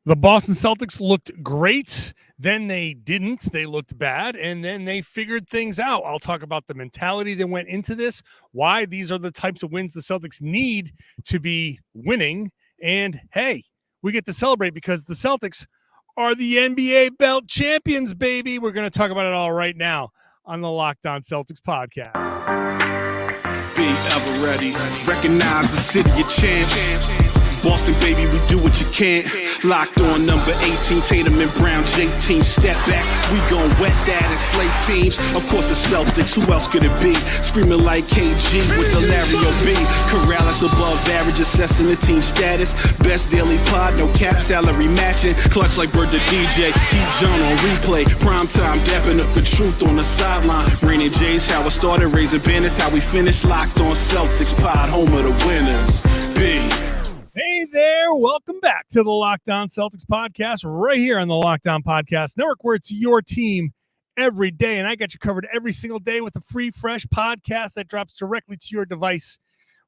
The Boston Celtics looked great. Then they didn't. They looked bad. And then they figured things out. I'll talk about the mentality that went into this, why these are the types of wins the Celtics need to be winning. And hey, we get to celebrate because the Celtics are the NBA belt champions, baby. We're going to talk about it all right now on the Locked On Celtics podcast. Be ever ready. Recognize the city of champs. Boston, baby, we do what you can't. Locked on number 18, Tatum and Brown, J-team, step back. We gon' wet that and slay teams. Of course, the Celtics, who else could it be? Screaming like KG with the Larry O.B. Karalis above average, assessing the team status. Best daily pod, no cap salary matching. Clutch like Bird the DJ, Keith John on replay. Prime time, dapping up the truth on the sideline. Raining J's, how it started, raising banners, how we finished. Locked on Celtics pod, home of the winners. B. Hey there, welcome back to the Locked On Celtics podcast right here on the Locked On Podcast Network, where it's your team every day. And I got you covered every single day with a free, fresh podcast that drops directly to your device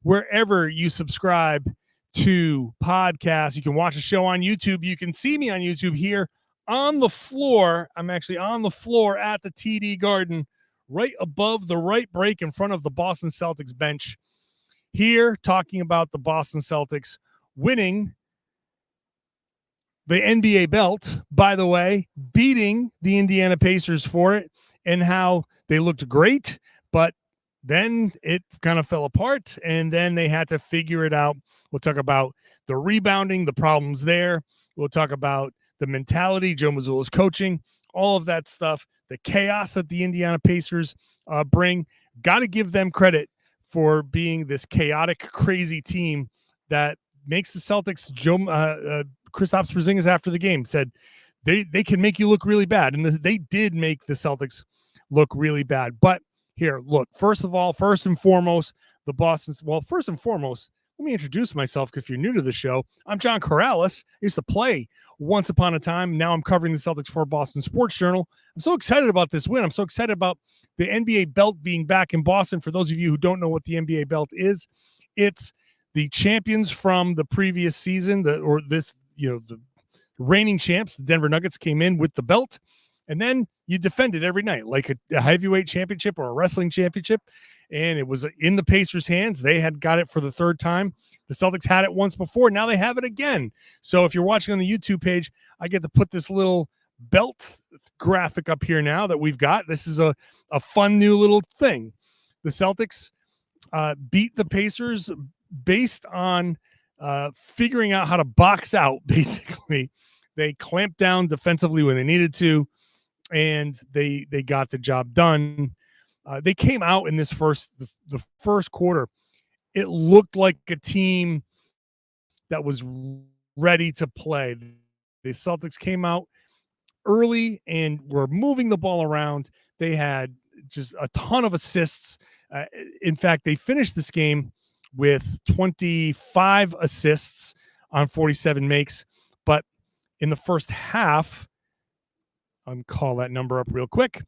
wherever you subscribe to podcasts. You can watch the show on YouTube. You can see me on YouTube here on the floor. I'm actually on the floor at the TD Garden, right above the right break in front of the Boston Celtics bench, here talking about the Boston Celtics winning the NBA belt, by the way, beating the Indiana Pacers for it, and how they looked great, but then it kind of fell apart, and then they had to figure it out. We'll talk about the rebounding, the problems there. We'll talk about the mentality, Joe Mazzulla's coaching, all of that stuff, the chaos that the Indiana Pacers bring. Got to give them credit for being this chaotic, crazy team that makes the Celtics. Kristaps Porzingis after the game said they can make you look really bad, and they did make the Celtics look really bad. But here, look, first and foremost, the Boston's. Well, first and foremost, let me introduce myself. If you're new to the show, I'm John Karalis. I used to play once upon a time. Now I'm covering the Celtics for Boston Sports Journal. I'm so excited about this win. I'm so excited about the NBA belt being back in Boston. For those of you who don't know what the NBA belt is, it's the champions from the previous season, the reigning champs, the Denver Nuggets, came in with the belt, and then you defend it every night like a heavyweight championship or a wrestling championship. And it was in the Pacers' hands. They had got it for the third time. The Celtics had it once before. Now they have it again. So if you're watching on the YouTube page, I get to put this little belt graphic up here now that we've got. This is a fun new little thing. The Celtics beat the Pacers based on figuring out how to box out, basically. They clamped down defensively when they needed to, and they got the job done. They came out in this the first quarter. It looked like a team that was ready to play. The Celtics came out early and were moving the ball around. They had just a ton of assists. In fact, they finished this game with 25 assists on 47 makes. But in the first half, I'll call that number up real quick.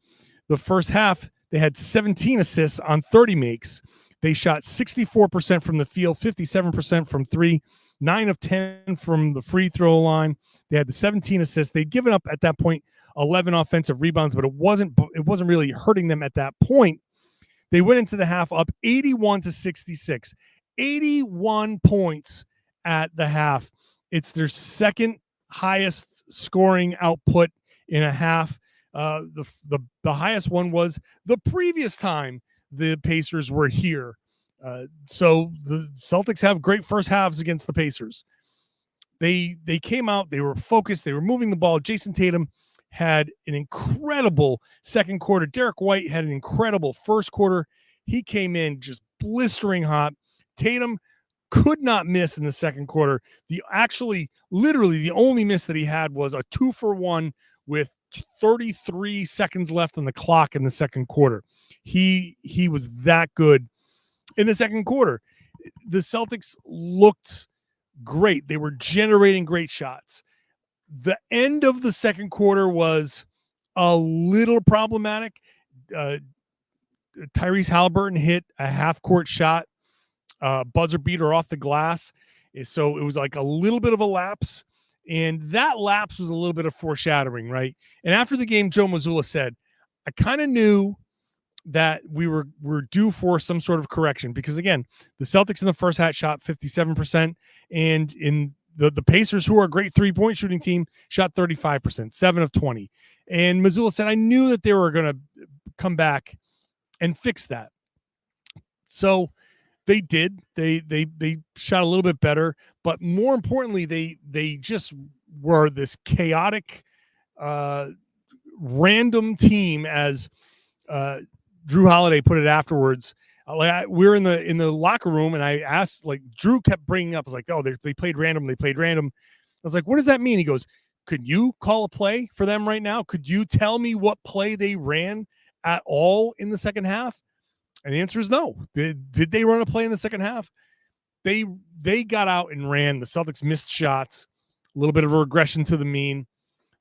The first half, they had 17 assists on 30 makes. They shot 64% from the field, 57% from three, 9 of 10 from the free throw line. They had the 17 assists. They'd given up at that point 11 offensive rebounds, but it wasn't really hurting them at that point. They went into the half up 81-66. 81 points at the half. It's their second highest scoring output in a half. The highest one was the previous time the Pacers were here. So the Celtics have great first halves against the Pacers. They came out, they were focused, they were moving the ball. Jayson Tatum had an incredible second quarter. Derrick White had an incredible first quarter. He came in just blistering hot. Tatum could not miss in the second quarter. Literally the only miss that he had was a 2-for-1 with 33 seconds left on the clock in the second quarter. He was that good in the second quarter. The Celtics looked great. They were generating great shots. The end of the second quarter was a little problematic. Tyrese Halliburton hit a half-court shot, buzzer beater off the glass. So it was like a little bit of a lapse. And that lapse was a little bit of foreshadowing, right? And after the game, Joe Mazzulla said, I kind of knew that we're due for some sort of correction because, again, the Celtics in the first half shot 57%, and in the Pacers, who are a great three-point shooting team, shot 35%, 7 of 20. And Mazzulla said, I knew that they were going to come back and fix that. So they did. They shot a little bit better, but more importantly, they just were this chaotic, random team, as Drew Holiday put it afterwards. We were in the locker room, and I asked, like, Drew kept bringing up, I was like, oh, they played random. They played random. I was like, what does that mean? He goes, could you call a play for them right now? Could you tell me what play they ran at all in the second half? And the answer is no. Did they run a play in the second half? They got out and ran. The Celtics missed shots, a little bit of a regression to the mean.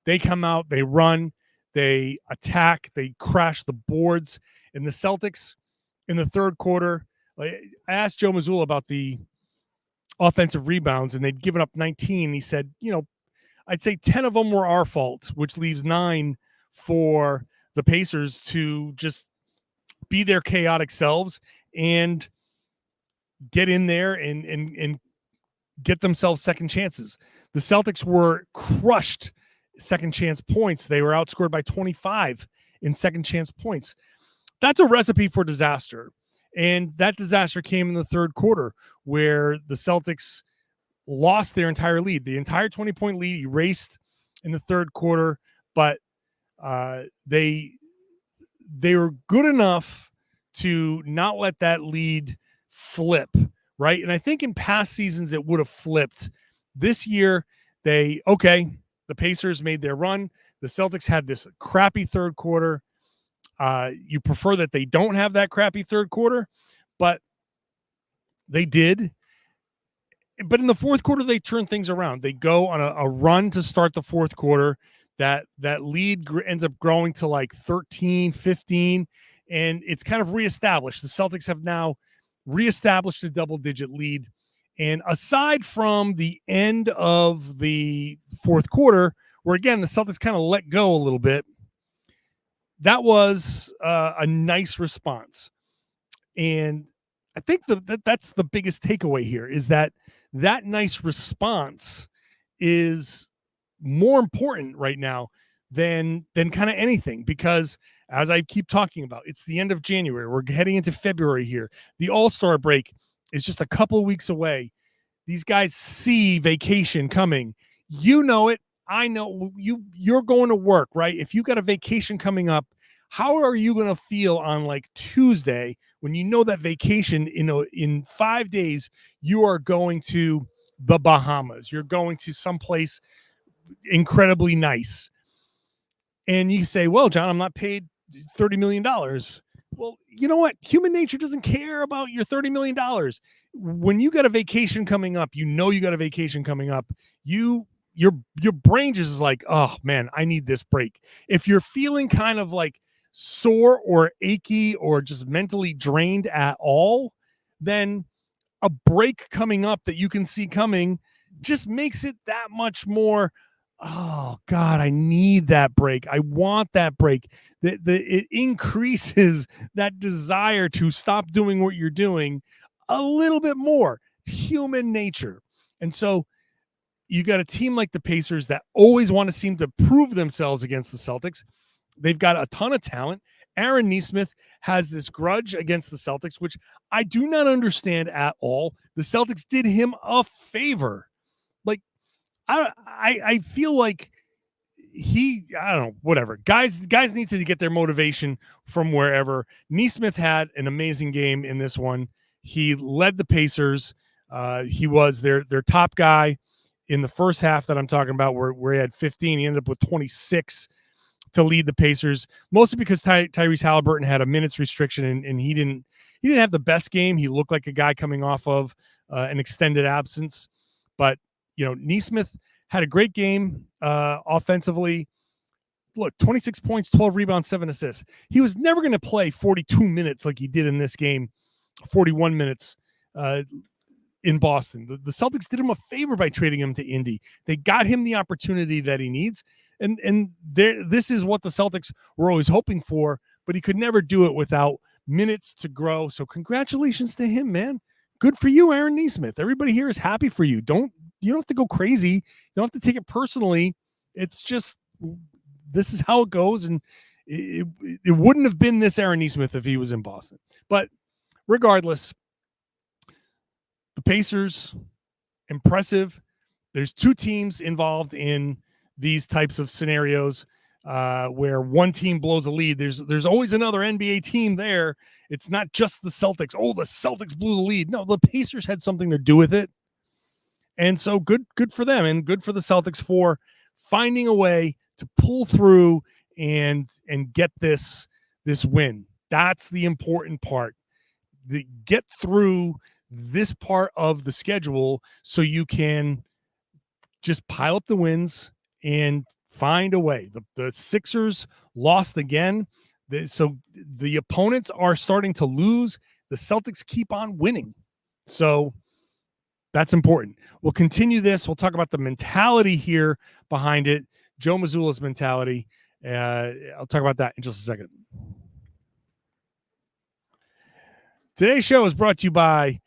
They come out, they run, they attack, they crash the boards. And the Celtics in the third quarter, I asked Joe Mazzulla about the offensive rebounds, and they'd given up 19. He said, I'd say 10 of them were our fault, which leaves 9 for the Pacers to just be their chaotic selves and get in there and get themselves second chances. The Celtics were crushed second chance points. They were outscored by 25 in second chance points. That's a recipe for disaster. And that disaster came in the third quarter, where the Celtics lost their entire lead. The entire 20-point lead erased in the third quarter, but they were good enough to not let that lead flip, right? And I think in past seasons it would have flipped. This year, the Pacers made their run. The Celtics had this crappy third quarter. You prefer that they don't have that crappy third quarter, but they did. But in the fourth quarter, they turn things around. They go on a run to start the fourth quarter. That lead ends up growing to like 13, 15, and it's kind of reestablished. The Celtics have now reestablished a double-digit lead. And aside from the end of the fourth quarter, where, again, the Celtics kind of let go a little bit, that was a nice response. And I think that's the biggest takeaway here, is that nice response is more important right now than kind of anything, because, as I keep talking about, it's the end of January. We're heading into February here. The All-Star break is just a couple of weeks away. These guys see vacation coming. You know it. I know you're going to work, right? If you got a vacation coming up, how are you going to feel on like Tuesday when you know that vacation, in 5 days, you are going to the Bahamas? You're going to someplace incredibly nice. And you say, well, John, I'm not paid $30 million. Well, you know what? Human nature doesn't care about your $30 million. When you got a vacation coming up, you got a vacation coming up. Your brain just is like, oh man, I need this break. If you're feeling kind of like sore or achy or just mentally drained at all, then a break coming up that you can see coming just makes it that much more, oh God, I need that break. I want that break. It increases that desire to stop doing what you're doing a little bit more. Human nature. And so you got a team like the Pacers that always want to seem to prove themselves against the Celtics. They've got a ton of talent. Aaron Nesmith has this grudge against the Celtics, which I do not understand at all. The Celtics did him a favor. Like, I feel like I don't know, whatever. Guys need to get their motivation from wherever. Nesmith had an amazing game in this one. He led the Pacers. He was their top guy in the first half that I'm talking about, where he had 15. He ended up with 26 to lead the Pacers, mostly because Tyrese Halliburton had a minutes restriction, and he didn't have the best game. He looked like a guy coming off of an extended absence. But, Nesmith had a great game offensively. Look, 26 points, 12 rebounds, 7 assists. He was never going to play 42 minutes like he did in this game, 41 minutes. in Boston. The Celtics did him a favor by trading him to Indy. They got him the opportunity that he needs. And this is what the Celtics were always hoping for, but he could never do it without minutes to grow. So congratulations to him, man. Good for you, Aaron Nesmith. Everybody here is happy for you. You don't have to go crazy. You don't have to take it personally. It's just, this is how it goes. And it wouldn't have been this Aaron Nesmith if he was in Boston. But regardless, the Pacers, impressive. There's two teams involved in these types of scenarios where one team blows a lead. There's always another NBA team there. It's not just the Celtics. Oh, the Celtics blew the lead. No, the Pacers had something to do with it. And so good for them, and good for the Celtics for finding a way to pull through and get this win. That's the important part. Get through this part of the schedule so you can just pile up the wins and find a way. The Sixers lost again. So the opponents are starting to lose. The Celtics keep on winning. So that's important. We'll continue this. We'll talk about the mentality here behind it, Joe Mazzulla's mentality. I'll talk about that in just a second. Today's show is brought to you by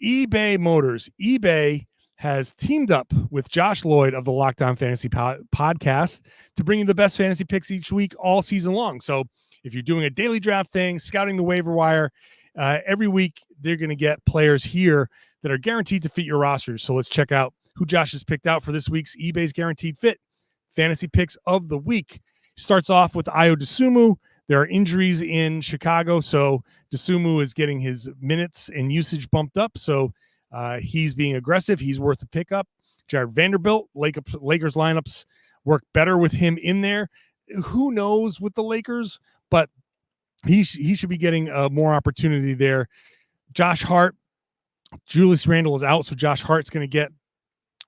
eBay Motors. eBay has teamed up with Josh Lloyd of the Locked On Fantasy Podcast to bring you the best fantasy picks each week all season long. So if you're doing a daily draft thing, scouting the waiver wire, every week they're going to get players here that are guaranteed to fit your rosters. So let's check out who Josh has picked out for this week's eBay's Guaranteed Fit Fantasy Picks of the Week. Starts off with Ayo Dosunmu. There are injuries in Chicago, so Dosunmu is getting his minutes and usage bumped up. So he's being aggressive. He's worth a pickup. Jared Vanderbilt, Lakers lineups work better with him in there. Who knows with the Lakers, but he should be getting more opportunity there. Josh Hart, Julius Randle is out, so Josh Hart's going to get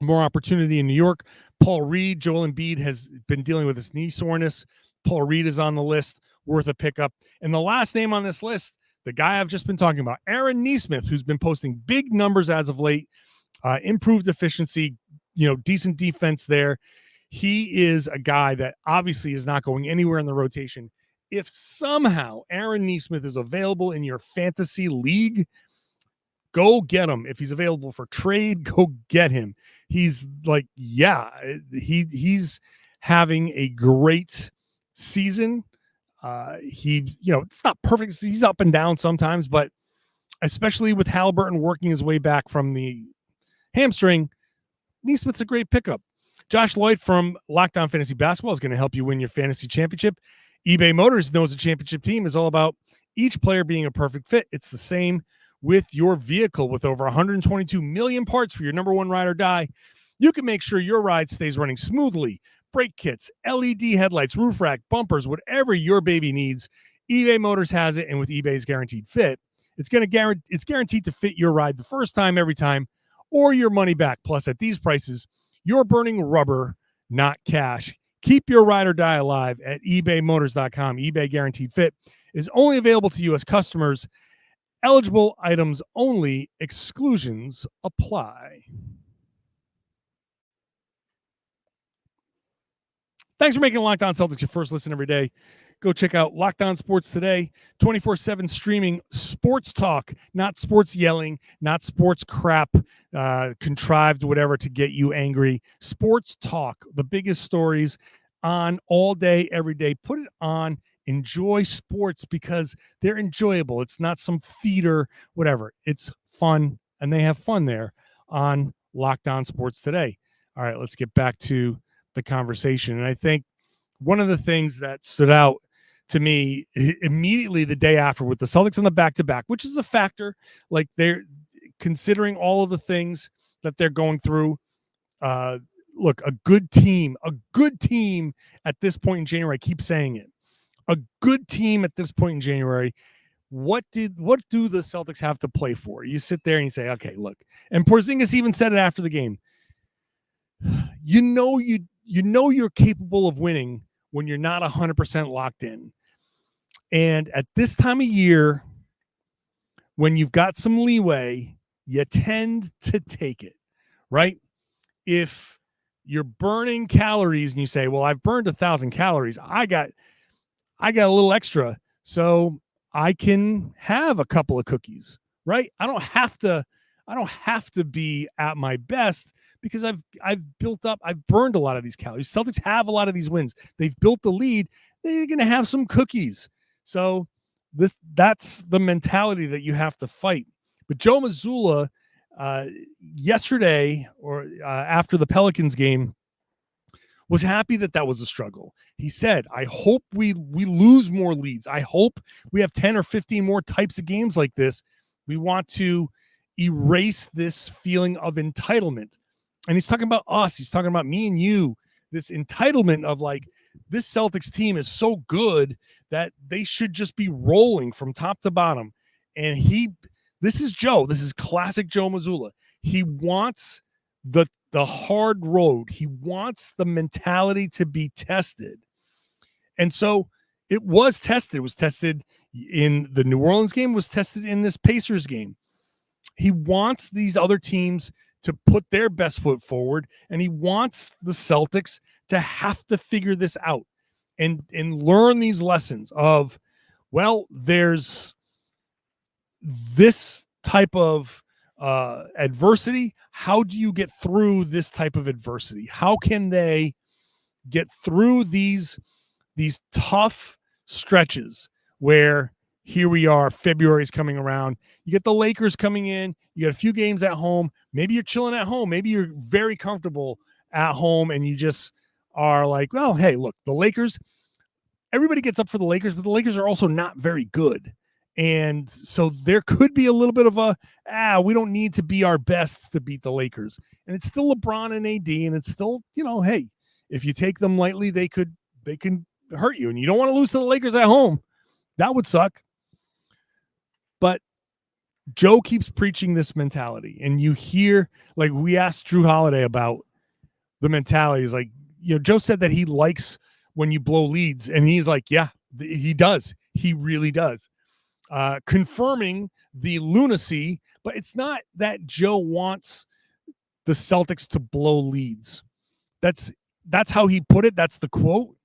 more opportunity in New York. Paul Reed, Joel Embiid has been dealing with his knee soreness. Paul Reed is on the list, worth a pickup. And the last name on this list, the guy I've just been talking about, Aaron Nesmith, who's been posting big numbers as of late, improved efficiency, decent defense there. He is a guy that obviously is not going anywhere in the rotation. If somehow Aaron Nesmith is available in your fantasy league, go get him. If he's available for trade, go get him. He's he's having a great season. It's not perfect. He's up and down sometimes, but especially with Halliburton working his way back from the hamstring, Nesmith's a great pickup. Josh Lloyd from Locked On Fantasy Basketball is going to help you win your fantasy championship. eBay Motors knows a championship team is all about each player being a perfect fit. It's the same with your vehicle. With over 122 million parts for your number one ride or die, you can make sure your ride stays running smoothly. Brake kits, LED headlights, roof rack, bumpers, whatever your baby needs, eBay Motors has it. And with eBay's Guaranteed Fit, it's guaranteed to fit your ride the first time, every time, or your money back. Plus, at these prices, you're burning rubber, not cash. Keep your ride or die alive at ebaymotors.com. eBay Guaranteed Fit is only available to U.S. customers. Eligible items only. Exclusions apply. Thanks for making Locked On Celtics your first listen every day. Go check out Locked On Sports Today, 24/7 streaming sports talk, not sports yelling, not sports crap, contrived whatever to get you angry. Sports talk, the biggest stories on all day, every day. Put it on. Enjoy sports because they're enjoyable. It's not some feeder, whatever. It's fun, and they have fun there on Locked On Sports Today. All right, let's get back to the conversation. And I think one of the things that stood out to me immediately the day after with the Celtics on the back-to-back, which is a factor, like they're considering all of the things that they're going through. Look, a good team at this point in January, I keep saying it, a good team at this point in January, what do the Celtics have to play for? You sit there and you say, okay, look, and Porzingis even said it after the game. You're capable of winning when you're not 100% locked in. And at this time of year, when you've got some leeway, you tend to take it, right? If you're burning calories and you say, well, I've burned 1,000 calories, I got a little extra, so I can have a couple of cookies, right? I don't have to be at my best because I've burned a lot of these calories. Celtics have a lot of these wins. They've built the lead. They're going to have some cookies. So that's the mentality that you have to fight. But Joe Mazzulla, yesterday or after the Pelicans game, was happy that was a struggle. He said, I hope we lose more leads. I hope we have 10 or 15 more types of games like this. We want to erase this feeling of entitlement. And he's talking about us. He's talking about me and you, this entitlement of like, this Celtics team is so good that they should just be rolling from top to bottom. And this is Joe. This is classic Joe Mazzulla. He wants the hard road. He wants the mentality to be tested. And so it was tested. It was tested in the New Orleans game, was tested in this Pacers game. He wants these other teams to put their best foot forward, and he wants the Celtics to have to figure this out and learn these lessons of, well, there's this type of adversity. How do you get through this type of adversity? How can they get through these tough stretches where here we are, February is coming around. You get the Lakers coming in. You got a few games at home. Maybe you're chilling at home. Maybe you're very comfortable at home and you just are like, well, hey, look, the Lakers, everybody gets up for the Lakers, but the Lakers are also not very good. And so there could be a little bit of we don't need to be our best to beat the Lakers. And it's still LeBron and AD, and it's still, hey, if you take them lightly, they can hurt you. And you don't want to lose to the Lakers at home. That would suck. But Joe keeps preaching this mentality. And you hear, like, we asked Drew Holiday about the mentality. He's like, Joe said that he likes when you blow leads. And he's like, yeah, he does. He really does. Confirming the lunacy, but it's not that Joe wants the Celtics to blow leads. That's how he put it. That's the quote.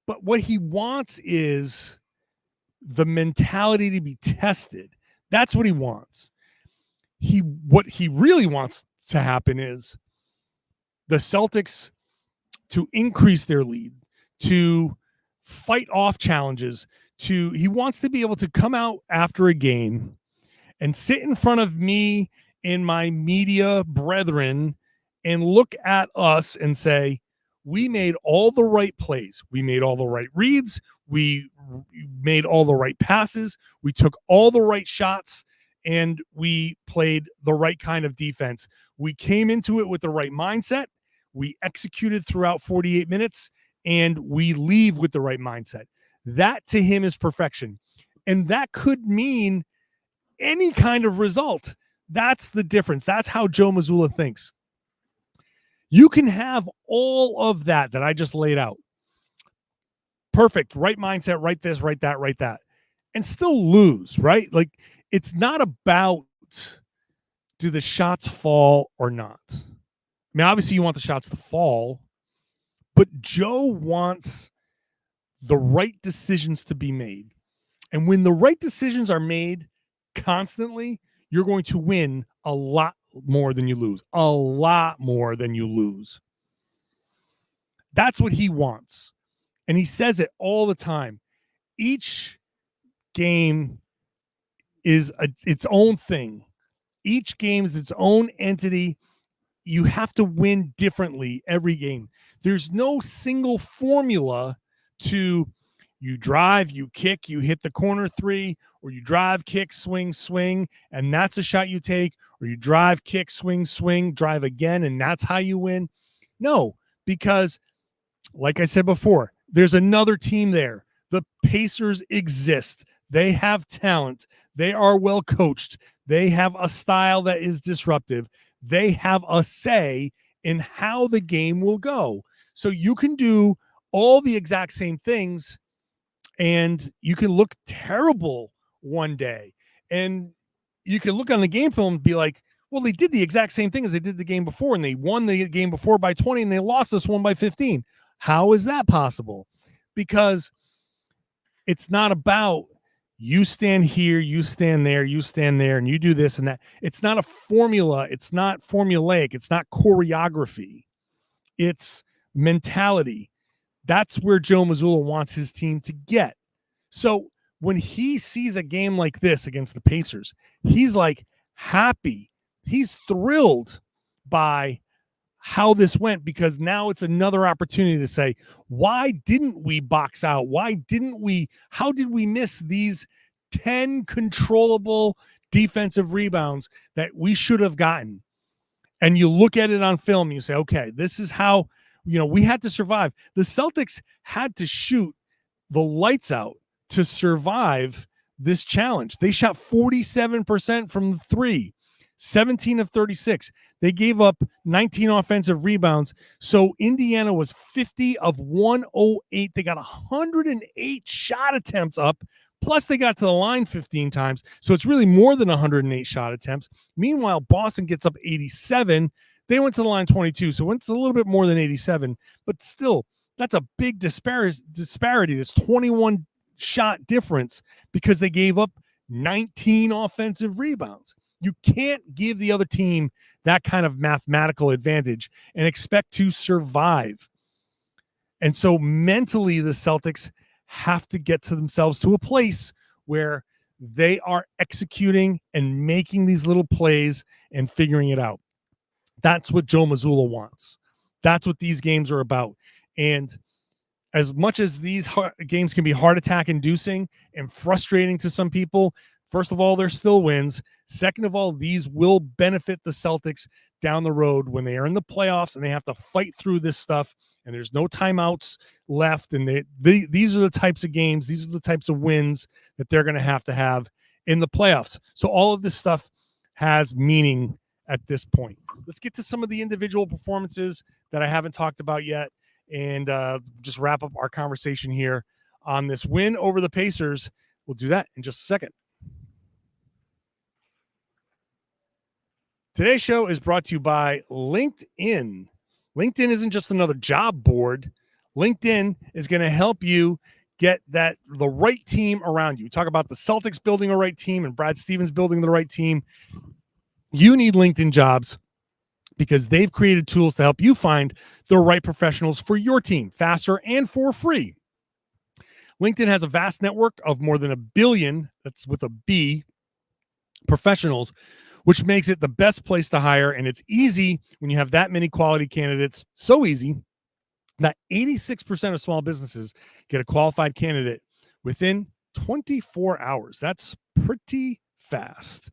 But what he wants is the mentality to be tested. That's what he wants. What he really wants to happen is the Celtics to increase their lead, to fight off challenges, he wants to be able to come out after a game and sit in front of me and my media brethren and look at us and say, we made all the right plays. We made all the right reads. We made all the right passes. We took all the right shots, and we played the right kind of defense. We came into it with the right mindset. We executed throughout 48 minutes, and we leave with the right mindset. That to him is perfection. And that could mean any kind of result. That's the difference. That's how Joe Mazzulla thinks. You can have all of that I just laid out. Perfect. Right mindset, right this, right that, right that. And still lose, right? Like, it's not about do the shots fall or not. I mean, obviously you want the shots to fall, but Joe wants the right decisions to be made. And when the right decisions are made constantly, you're going to win a lot more than you lose. A lot more than you lose. That's what he wants. And he says it all the time. Each game is its own thing. Each game is its own entity. You have to win differently every game. There's no single formula to you drive, you kick, you hit the corner three, or you drive, kick, swing, swing, and that's a shot you take, or you drive, kick, swing, swing, drive again, and that's how you win. No, because like I said before, there's another team there. The Pacers exist. They have talent. They are well coached. They have a style that is disruptive. They have a say in how the game will go. So you can do all the exact same things and you can look terrible one day. And you can look on the game film and be like, well, they did the exact same thing as they did the game before, and they won the game before by 20, and they lost this one by 15. How is that possible? Because it's not about you stand here, you stand there, you stand there, and you do this and that. It's not a formula. It's not formulaic. It's not choreography. It's mentality. That's where Joe Mazzulla wants his team to get. So when he sees a game like this against the Pacers, he's like happy. He's thrilled by how this went, because now it's another opportunity to say, why didn't we box out? How did we miss these 10 controllable defensive rebounds that we should have gotten? And you look at it on film, you say, okay, this is how, we had to survive. The Celtics had to shoot the lights out to survive this challenge. They shot 47% from the three, 17 of 36. They gave up 19 offensive rebounds. So Indiana was 50 of 108. They got 108 shot attempts up. Plus they got to the line 15 times. So it's really more than 108 shot attempts. Meanwhile, Boston gets up 87. They went to the line 22. So it's a little bit more than 87. But still, that's a big disparity. This 21 shot difference because they gave up 19 offensive rebounds. You can't give the other team that kind of mathematical advantage and expect to survive. And so mentally, the Celtics have to get to themselves to a place where they are executing and making these little plays and figuring it out. That's what Joe Mazzulla wants. That's what these games are about. And as much as these games can be heart attack inducing and frustrating to some people, first of all, they're still wins. Second of all, these will benefit the Celtics down the road when they are in the playoffs and they have to fight through this stuff and there's no timeouts left. And these are the types of games, these are the types of wins that they're going to have in the playoffs. So all of this stuff has meaning at this point. Let's get to some of the individual performances that I haven't talked about yet and just wrap up our conversation here on this win over the Pacers. We'll do that in just a second. Today's show is brought to you by LinkedIn. LinkedIn isn't just another job board. LinkedIn is going to help you get the right team around you. Talk about the Celtics building a right team and Brad Stevens building the right team. You need LinkedIn Jobs because they've created tools to help you find the right professionals for your team faster and for free. LinkedIn has a vast network of more than 1 billion, that's with a B, professionals, which makes it the best place to hire. And it's easy when you have that many quality candidates. So easy that 86% of small businesses get a qualified candidate within 24 hours. That's pretty fast.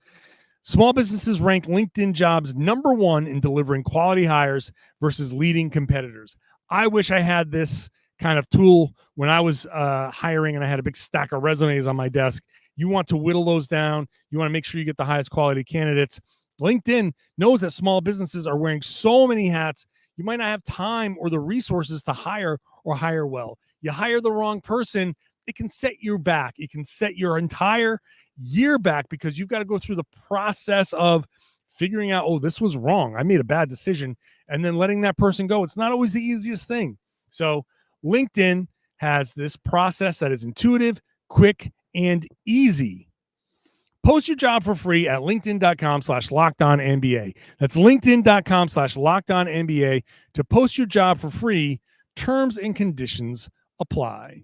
Small businesses rank LinkedIn Jobs #1 in delivering quality hires versus leading competitors. I wish I had this kind of tool when I was hiring and I had a big stack of resumes on my desk. You want to whittle those down. You want to make sure you get the highest quality candidates. LinkedIn knows that small businesses are wearing so many hats. You might not have time or the resources to hire or hire well. You hire the wrong person, it can set you back. It can set your entire year back because you've got to go through the process of figuring out, oh, this was wrong. I made a bad decision. And then letting that person go. It's not always the easiest thing. So LinkedIn has this process that is intuitive, quick, and easy. Post your job for free at linkedin.com/LockedOnNBA. That's linkedin.com/LockedOnNBA to post your job for free. Terms and conditions apply.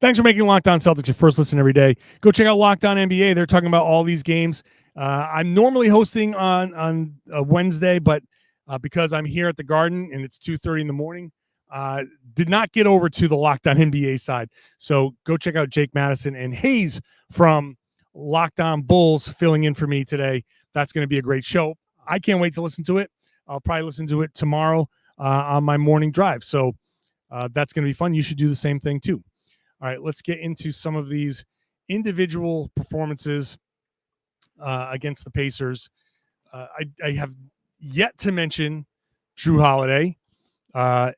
Thanks for making Locked On Celtics your first listen every day. Go check out Locked On NBA. They're talking about all these games. I'm normally hosting on a Wednesday, but because I'm here at the Garden and it's 2:30 in the morning, did not get over to the Locked On NBA side. So go check out Jake Madison and Hayes from Locked On Bulls filling in for me today. That's going to be a great show. I can't wait to listen to it. I'll probably listen to it tomorrow on my morning drive. So that's going to be fun. You should do the same thing too. All right, let's get into some of these individual performances against the Pacers. I have yet to mention Jrue Holiday.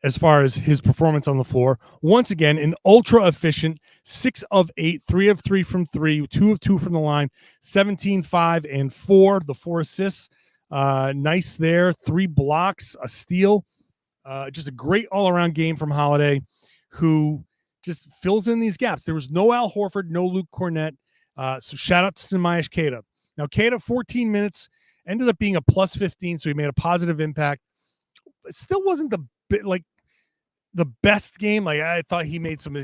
as far as his performance on the floor. Once again, an ultra efficient 6 of 8, 3 of 3 from 3, 2 of 2 from the line, 17, 5, and 4. The 4 assists. Nice there. 3 blocks, a steal. Just a great all-around game from Holiday, who just fills in these gaps. There was no Al Horford, no Luke Cornett. So shout out to Mayash Keita. Now, Keita, 14 minutes, ended up being a plus 15, so he made a positive impact. It still wasn't the best game. Like, I thought he made some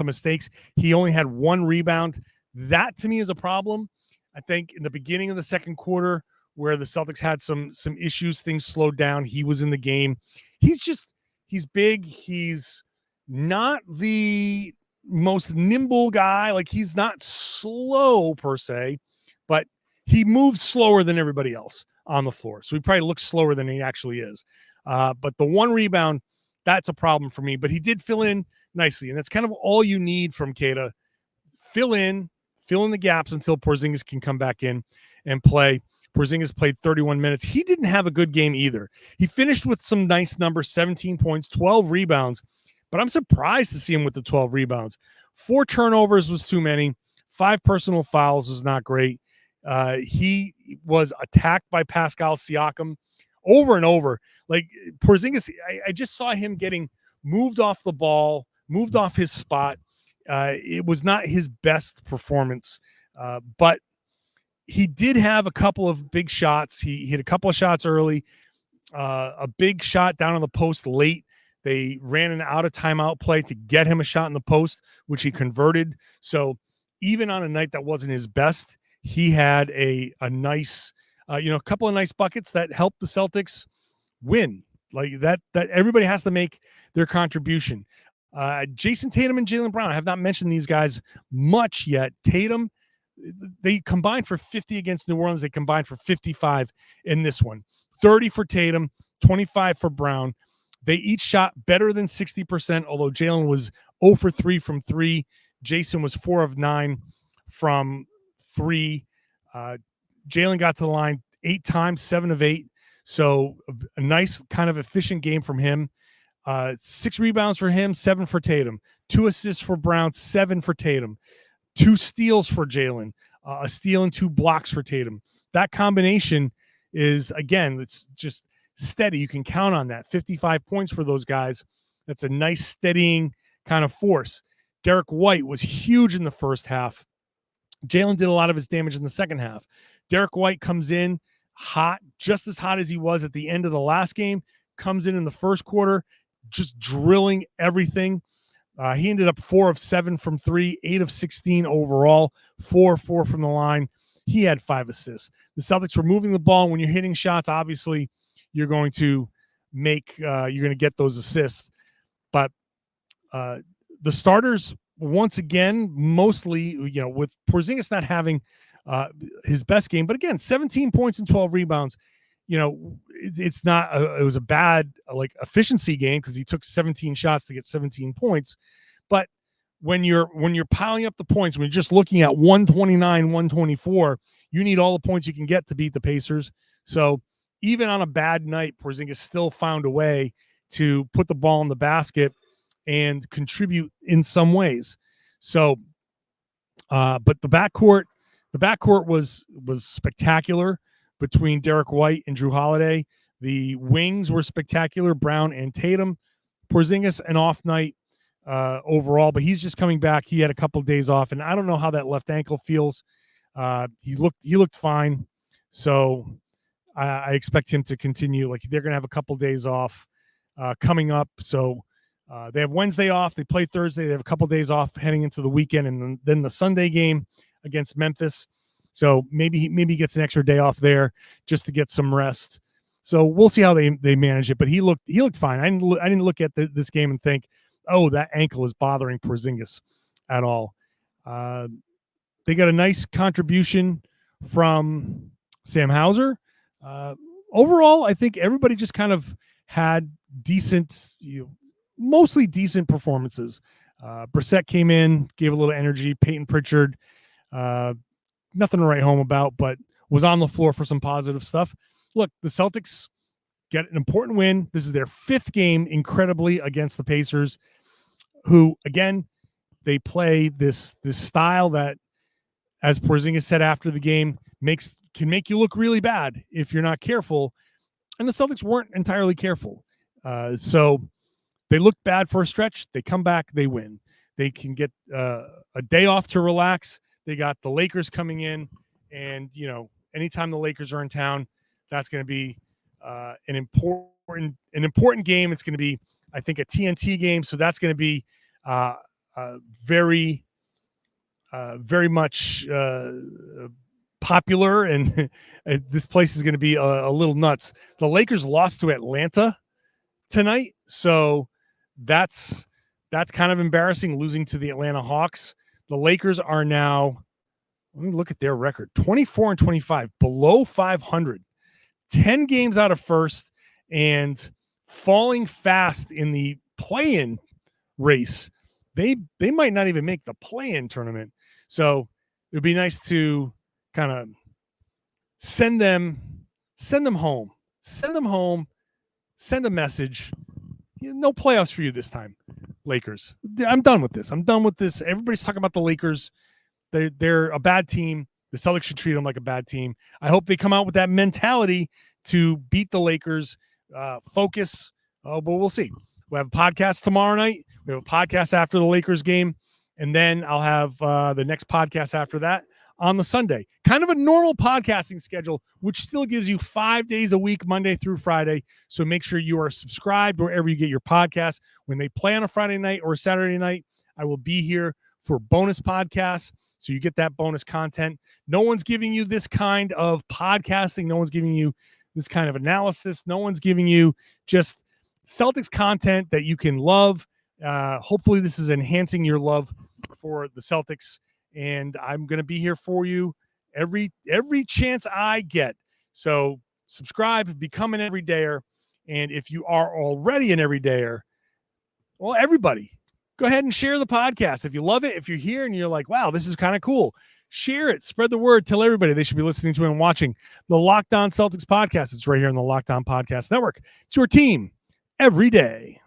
mistakes. He only had 1 rebound. That to me is a problem. I think in the beginning of the second quarter, where the Celtics had some issues, things slowed down. He was in the game. He's big. He's not the most nimble guy. Like, he's not slow per se, but he moves slower than everybody else on the floor. So he probably looks slower than he actually is. But the 1 rebound, that's a problem for me. But he did fill in nicely, and that's kind of all you need from Keita. Fill in the gaps until Porzingis can come back in and play. Porzingis played 31 minutes. He didn't have a good game either. He finished with some nice numbers, 17 points, 12 rebounds, but I'm surprised to see him with the 12 rebounds. 4 turnovers was too many. 5 personal fouls was not great. He was attacked by Pascal Siakam over and over. Like, Porzingis, I just saw him getting moved off the ball, moved off his spot. It was not his best performance, but he did have a couple of big shots. He hit a couple of shots early, a big shot down on the post late. They ran an out of timeout play to get him a shot in the post, which he converted. So even on a night that wasn't his best, he had a nice, a couple of nice buckets that helped the Celtics win. Like that everybody has to make their contribution. Jayson Tatum and Jaylen Brown, I have not mentioned these guys much yet. Tatum, they combined for 50 against New Orleans. They combined for 55 in this one. 30 for Tatum, 25 for Brown. They each shot better than 60%, although Jaylen was 0 for 3 from 3. Jayson was 4 of 9 from 3. Jaylen got to the line 8 times, 7 of 8. So a nice kind of efficient game from him. 6 rebounds for him, 7 for Tatum. 2 assists for Brown, 7 for Tatum. 2 steals for Jaylen, a steal and 2 blocks for Tatum. That combination is, again, it's just steady. You can count on that. 55 points for those guys. That's a nice steadying kind of force. Derrick White was huge in the first half. Jaylen did a lot of his damage in the second half. Derrick White comes in hot, just as hot as he was at the end of the last game, comes in the first quarter, just drilling everything. He ended up 4 of 7 from 3, 8 of 16 overall, 4 from the line. He had 5 assists. The Celtics were moving the ball. When you're hitting shots, obviously you're going to get those assists. But the starters, once again, mostly, with Porzingis not having his best game, but again, 17 points and 12 rebounds. It's not it was a bad efficiency game because he took 17 shots to get 17 points. But when you're piling up the points, when you're just looking at 129, 124, you need all the points you can get to beat the Pacers. So even on a bad night, Porzingis still found a way to put the ball in the basket and contribute in some ways. So, but the backcourt was spectacular between Derrick White and Jrue Holiday. The wings were spectacular, Brown and Tatum. Porzingis, an off night overall, but he's just coming back. He had a couple of days off, and I don't know how that left ankle feels. He looked fine, so I expect him to continue. Like, they're going to have a couple of days off coming up, so they have Wednesday off. They play Thursday. They have a couple of days off heading into the weekend, and then the Sunday game against Memphis. So maybe he gets an extra day off there just to get some rest. So we'll see how they manage it. But he looked fine. I didn't look at this game and think, oh, that ankle is bothering Porzingis at all. They got a nice contribution from Sam Hauser. Overall, I think everybody just kind of had decent, mostly decent performances. Brissett came in, gave a little energy. Peyton Pritchard, nothing to write home about, but was on the floor for some positive stuff. Look, the Celtics get an important win. This is their 5th game, incredibly, against the Pacers, who, again, they play this style that, as Porzingis said after the game, can make you look really bad if you're not careful. And the Celtics weren't entirely careful. So they looked bad for a stretch. They come back, they win. They can get a day off to relax. They got the Lakers coming in, and anytime the Lakers are in town, that's going to be an important game. It's going to be, I think, a TNT game, so that's going to be very much popular, and this place is going to be a little nuts. The Lakers lost to Atlanta tonight, so that's kind of embarrassing, losing to the Atlanta Hawks. The Lakers are now, let me look at their record, 24-25, below 500, 10 games out of first, and falling fast in the play-in race. They might not even make the play-in tournament. So it would be nice to kind of send them home, send a message. No playoffs for you this time, Lakers. I'm done with this. Everybody's talking about the Lakers. They're a bad team. The Celtics should treat them like a bad team. I hope they come out with that mentality to beat the Lakers. Focus. But we'll see. We have a podcast tomorrow night. We have a podcast after the Lakers game. And then I'll have the next podcast after that on the Sunday. Kind of a normal podcasting schedule, which still gives you 5 days a week, Monday through Friday. So make sure you are subscribed wherever you get your podcasts. When they play on a Friday night or Saturday night, I will be here for bonus podcasts. So you get that bonus content. No one's giving you this kind of podcasting. No one's giving you this kind of analysis. No one's giving you just Celtics content that you can love. Hopefully this is enhancing your love for the Celtics, and I'm going to be here for you every chance I get. So subscribe, become an everydayer, and if you are already an everydayer, well, everybody, go ahead and share the podcast. If you love it, if you're here and you're like, wow, this is kind of cool, share it, spread the word, tell everybody they should be listening to and watching the Locked On Celtics podcast. It's right here on the Locked On Podcast Network. It's your team every day.